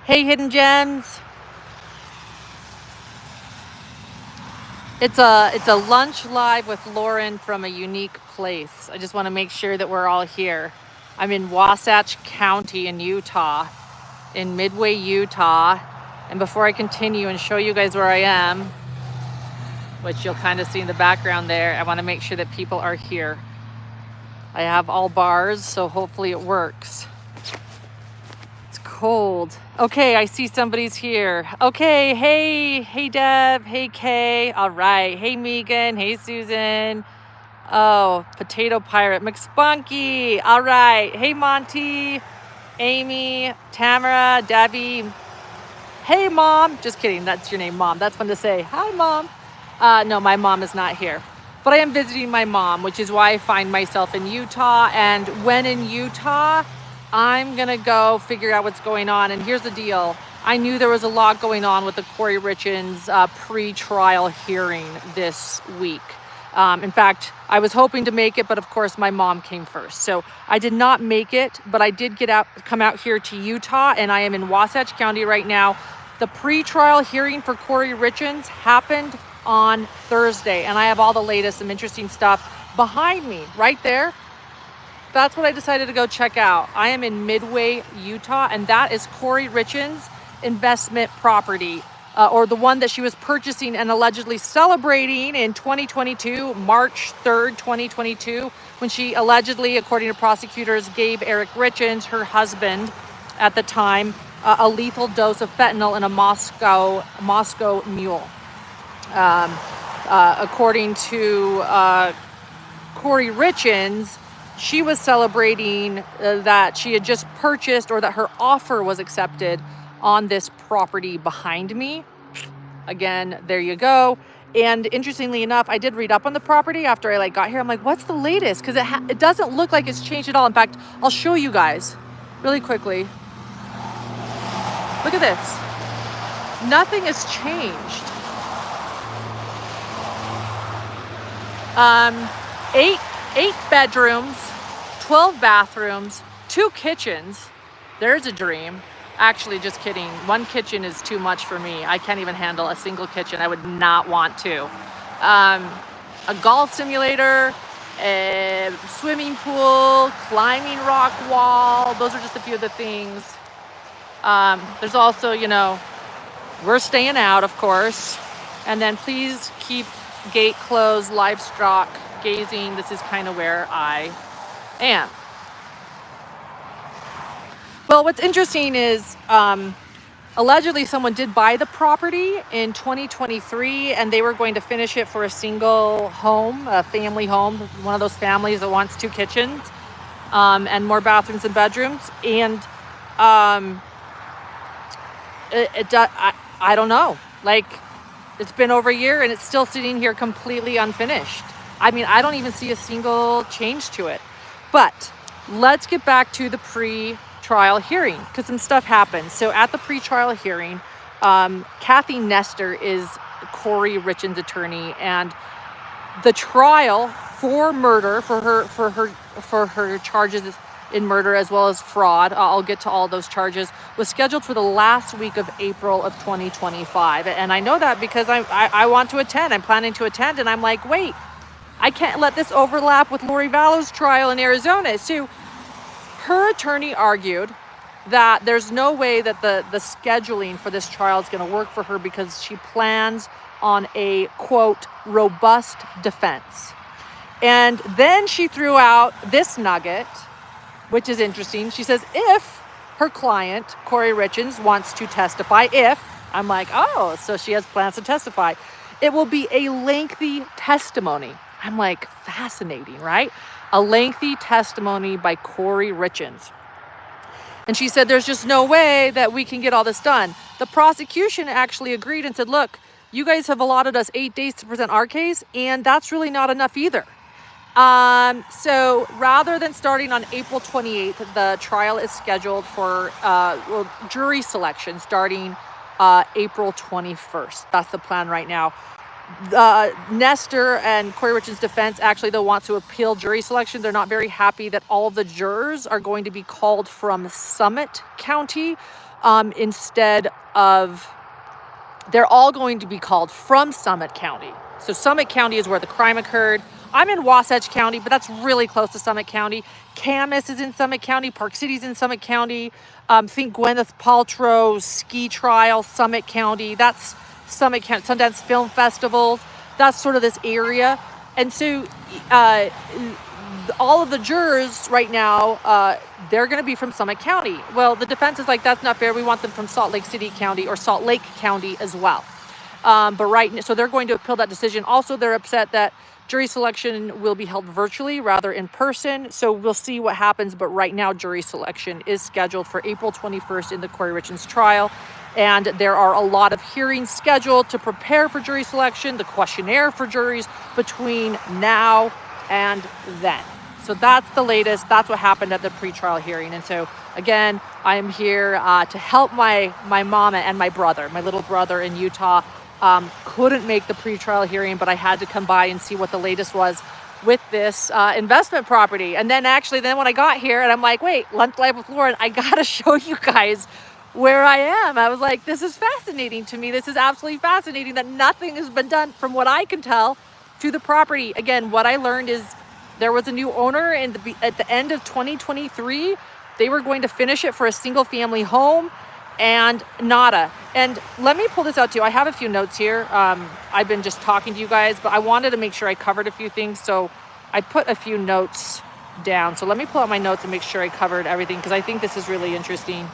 Hey, Hidden Gems. It's a lunch live with Lauren from a unique place. I just want to make sure that we're all here. I'm in Wasatch County in Utah, in Midway, Utah. And before I continue and show you guys where I am, which you'll kind of see in the background there, I want to make sure that people are here. I have all bars, so hopefully it works. Cold. Okay, I see somebody's here. Okay, hey Deb, hey Kay. All right, hey Megan, hey Susan. Oh, Potato Pirate, McSpunky. All right, hey Monty, Amy, Tamara, Debbie. Hey Mom. Just kidding, that's your name, Mom. That's fun to say. Hi Mom. No, my mom is not here. But I am visiting my mom, which is why I find myself in Utah. And when in Utah, I'm going to go figure out what's going on. And here's the deal. I knew there was a lot going on with the Kouri Richins pre-trial hearing this week. In fact, I was hoping to make it, but of course my mom came first. So I did not make it, but I did come out here to Utah, and I am in Wasatch County right now. The pre-trial hearing for Kouri Richins happened on Thursday, and I have all the latest, some interesting stuff behind me right there. That's what I decided to go check out. I am in Midway, Utah, and that is Kouri Richins' investment property, or the one that she was purchasing and allegedly celebrating in 2022, March 3rd, 2022, when she allegedly, according to prosecutors, gave Eric Richins, her husband at the time, a lethal dose of fentanyl in a Moscow mule. According to Kouri Richins, she was celebrating that she had just purchased, or that her offer was accepted on this property behind me. Again, there you go. And interestingly enough, I did read up on the property after I got here. I'm like, what's the latest? Because it doesn't look like it's changed at all. In fact, I'll show you guys really quickly. Look at this. Nothing has changed. Eight bedrooms, 12 bathrooms, 2 kitchens. There's a dream. Actually, just kidding. 1 kitchen is too much for me. I can't even handle a single kitchen. I would not want to. A golf simulator, a swimming pool, climbing rock wall. Those are just a few of the things. There's also, we're staying out, of course. And then please keep gate closed, livestock gazing. This is kind of where I am. Well, what's interesting is allegedly someone did buy the property in 2023, and they were going to finish it for a single home, a family home, one of those families that wants 2 kitchens and more bathrooms and bedrooms. And I don't know. It's been over a year and it's still sitting here completely unfinished. I mean, I don't even see a single change to it. But let's get back to the pre-trial hearing, because some stuff happened. So at the pre-trial hearing, Kathy Nestor is Kouri Richins' attorney, and the trial for murder, for her charges in murder as well as fraud, I'll get to all those charges, was scheduled for the last week of April of 2025. And I know that because I want to attend. I'm planning to attend, and I'm like, wait, I can't let this overlap with Lori Vallow's trial in Arizona. So her attorney argued that there's no way that the scheduling for this trial is going to work for her, because she plans on a, quote, robust defense. And then she threw out this nugget, which is interesting. She says, if her client, Kouri Richins, wants to testify, I'm like, oh, so she has plans to testify, it will be a lengthy testimony. I'm like, fascinating, right? A lengthy testimony by Kouri Richins. And she said, there's just no way that we can get all this done. The prosecution actually agreed and said, look, you guys have allotted us 8 days to present our case, and that's really not enough either. So rather than starting on April 28th, the trial is scheduled for jury selection starting April 21st. That's the plan right now. Nestor and Kouri Richins' defense actually, though, wants to appeal jury selection. They're not very happy that all of the jurors are going to be called from Summit County, instead of, they're all going to be called from Summit County. So Summit County is where the crime occurred. I'm in Wasatch County, but that's really close to Summit County. Camas is in Summit County. Park City's in Summit County. Think Gwyneth Paltrow ski trial, Summit County. That's Summit County. Sundance Film Festivals. That's sort of this area. And so all of the jurors right now, they're going to be from Summit County. Well, the defense is like, that's not fair. We want them from Salt Lake City County or Salt Lake County as well. So they're going to appeal that decision. Also, they're upset that jury selection will be held virtually rather in person. So we'll see what happens. But right now, jury selection is scheduled for April 21st in the Kouri Richins trial. And there are a lot of hearings scheduled to prepare for jury selection, the questionnaire for juries between now and then. So that's the latest. That's what happened at the pretrial hearing. And so, again, I am here to help my mom and my brother, my little brother in Utah. Couldn't make the pretrial hearing, but I had to come by and see what the latest was with this investment property. And then when I got here and I'm like, wait, Lunch Live with Lauren, I got to show you guys where I am. I was like, this is fascinating to me. This is absolutely fascinating that nothing has been done from what I can tell to the property. Again, what I learned is there was a new owner at the end of 2023. They were going to finish it for a single family home and nada. And let me pull this out too. I have a few notes here. I've been just talking to you guys, but I wanted to make sure I covered a few things. So I put a few notes down. So let me pull out my notes and make sure I covered everything because I think this is really interesting.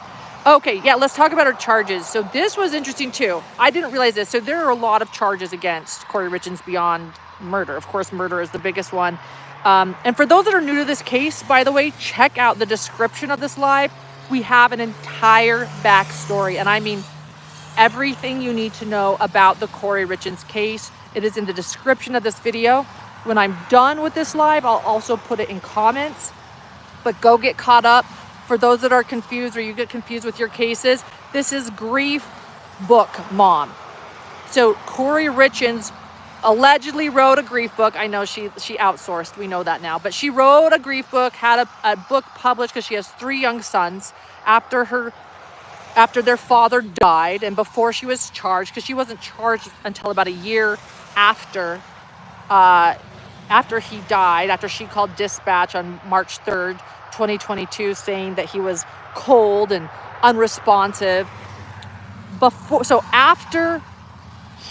Okay, yeah, let's talk about our charges. So this was interesting too. I didn't realize this. So there are a lot of charges against Kouri Richins beyond murder. Of course, murder is the biggest one. And for those that are new to this case, by the way, check out the description of this live. We have an entire backstory, and I mean everything you need to know about the Kouri Richins case. It is in the description of this video. When I'm done with this live, I'll also put it in comments. But go get caught up. For those that are confused or you get confused with your cases, this is Grief Book Mom. So Kouri Richins allegedly wrote a grief book. I know she outsourced. We know that now. But she wrote a grief book, had a book published because she has 3 young sons after their father died and before she was charged, because she wasn't charged until about a year after he died, after she called dispatch on March 3rd, 2022, saying that he was cold and unresponsive. So after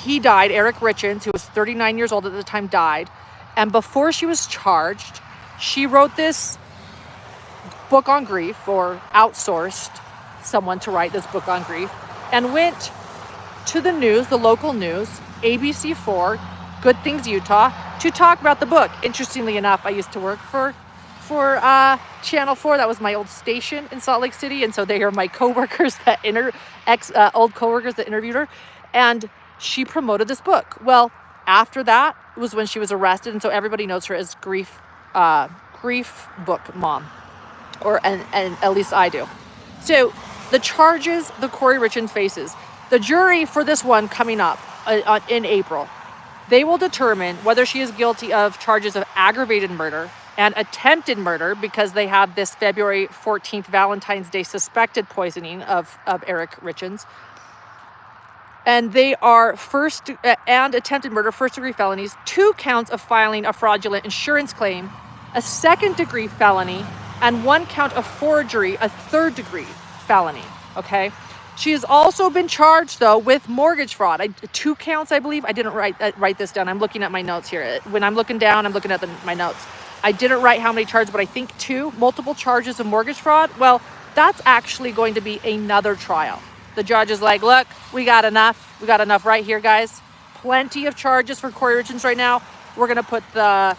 he died, Eric Richins, who was 39 years old at the time, died. And before she was charged, she wrote this book on grief, or outsourced someone to write this book on grief, and went to the news, the local news, ABC4, Good Things Utah, to talk about the book. Interestingly enough, I used to work for Channel 4. That was my old station in Salt Lake City. And so they are my coworkers old coworkers that interviewed her. And she promoted this book. Well, after that was when she was arrested, and so everybody knows her as Grief Book Mom, and at least I do. So the charges the Kouri Richins faces, the jury for this one coming up in April, they will determine whether she is guilty of charges of aggravated murder and attempted murder, because they have this February 14th Valentine's Day suspected poisoning of Eric Richins. And they are and attempted murder, first-degree felonies, 2 counts of filing a fraudulent insurance claim, a second-degree felony, and 1 count of forgery, a third-degree felony, okay? She has also been charged, though, with mortgage fraud. 2 counts, I believe. I didn't write this down. I'm looking at my notes here. When I'm looking down, I'm looking at my notes. I didn't write how many charges, but I think 2 multiple charges of mortgage fraud. Well, that's actually going to be another trial. The judge is like, look, we got enough. We got enough right here, guys. Plenty of charges for Kouri Richins right now. We're gonna put the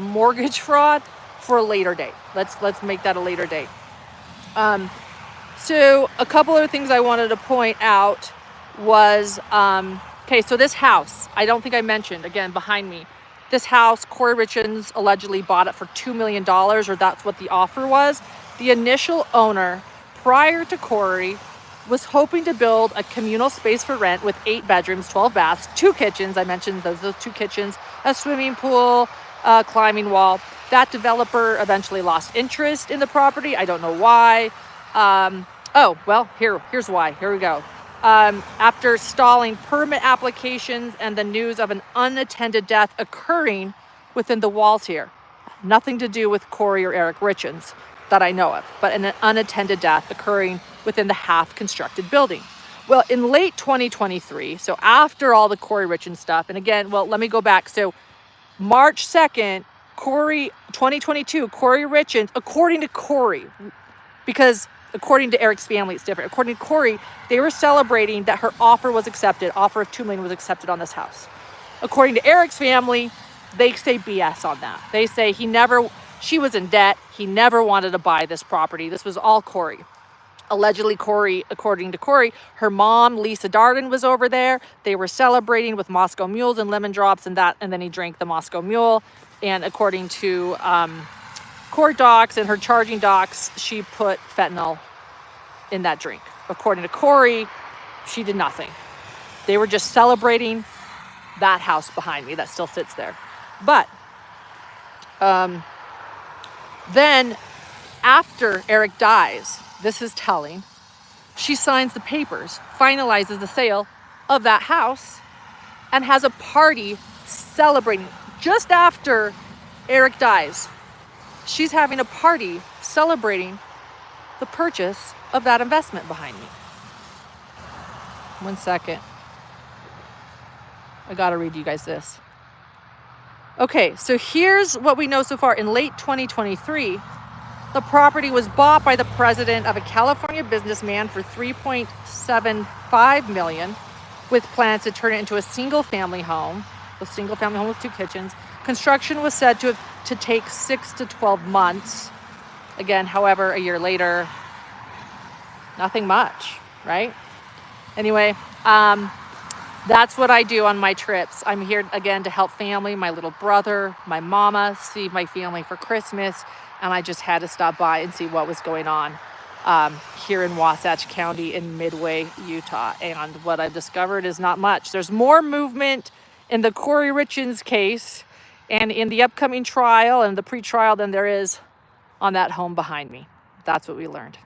mortgage fraud for a later date. Let's make that a later date. So a couple of things I wanted to point out was okay. So this house, I don't think I mentioned, again behind me, this house, Kouri Richins allegedly bought it for $2 million, or that's what the offer was. The initial owner, prior to Kouri, was hoping to build a communal space for rent with 8 bedrooms, 12 baths, 2 kitchens. I mentioned those 2 kitchens, a swimming pool, a climbing wall. That developer eventually lost interest in the property. I don't know why. Oh, well, here's why. Here we go. After stalling permit applications and the news of an unattended death occurring within the walls here. Nothing to do with Kouri or Eric Richins that I know of, but an unattended death occurring within the half-constructed building. Well, in late 2023, so after all the Kouri Richins stuff, and again, well, let me go back. So March 2nd, 2022, Kouri Richins, according to Kouri, because according to Eric's family, it's different. According to Kouri, they were celebrating that her offer was accepted. Offer of $2 million was accepted on this house. According to Eric's family, they say BS on that. They say she was in debt. He never wanted to buy this property. This was all Kouri. Allegedly, Kouri, according to Kouri, her mom, Lisa Darden, was over there. They were celebrating with Moscow mules and lemon drops and then he drank the Moscow mule. And according to court docs and her charging docs, she put fentanyl in that drink. According to Kouri, she did nothing. They were just celebrating that house behind me that still sits there. But then after Eric dies, this is telling, she signs the papers, finalizes the sale of that house, and has a party celebrating just after Eric dies. She's having a party celebrating the purchase of that investment behind me. 1 second. I gotta read you guys this. Okay, so here's what we know so far. In late 2023, the property was bought by the president of a California businessman for $3.75 million, with plans to turn it into a single-family home with 2 kitchens. Construction was said to take 6 to 12 months. Again, however, a year later, nothing much, right? Anyway, that's what I do on my trips. I'm here again to help family, my little brother, my mama, see my family for Christmas. And I just had to stop by and see what was going on here in Wasatch County in Midway, Utah. And what I've discovered is not much. There's more movement in the Kouri Richins case and in the upcoming trial and the pre-trial than there is on that home behind me. That's what we learned.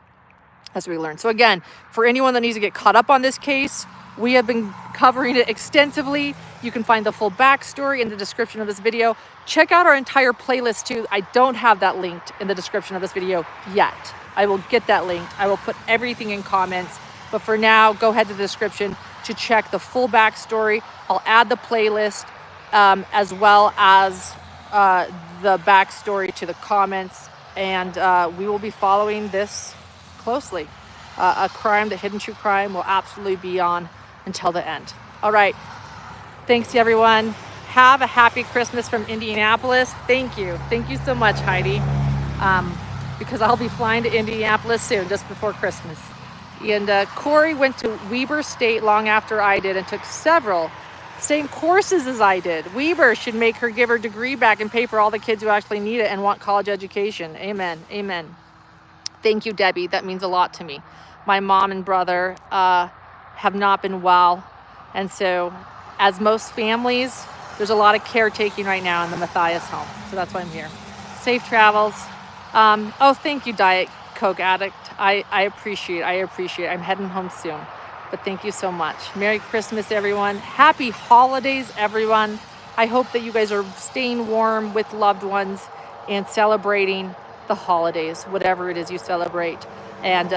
That's what we learned. So again, for anyone that needs to get caught up on this case, we have been covering it extensively. You can find the full backstory in the description of this video. Check out our entire playlist too. I don't have that linked in the description of this video yet. I will get that linked. I will put everything in comments. But for now, go ahead to the description to check the full backstory. I'll add the playlist as well as the backstory to the comments. And we will be following this closely. A crime, the hidden true crime, will absolutely be on until the end. All right. Thanks, everyone. Have a happy Christmas from Indianapolis. Thank you. Thank you so much, Heidi. Because I'll be flying to Indianapolis soon, just before Christmas. And Kouri went to Weber State long after I did and took several same courses as I did. Weber should make her give her degree back and pay for all the kids who actually need it and want college education. Amen. Amen. Thank you, Debbie. That means a lot to me. My mom and brother have not been well. And so, as most families, there's a lot of caretaking right now in the Matthias home. So that's why I'm here. Safe travels. Oh, thank you, Diet Coke Addict. I appreciate it. I'm heading home soon. But thank you so much. Merry Christmas, everyone. Happy holidays, everyone. I hope that you guys are staying warm with loved ones and celebrating the holidays, whatever it is you celebrate. And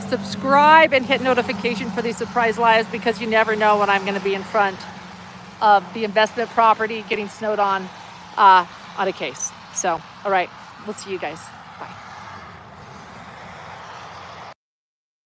subscribe and hit notification for these surprise lives, because you never know when I'm going to be in front of the investment property getting snowed on a case. So, all right, we'll see you guys. Bye.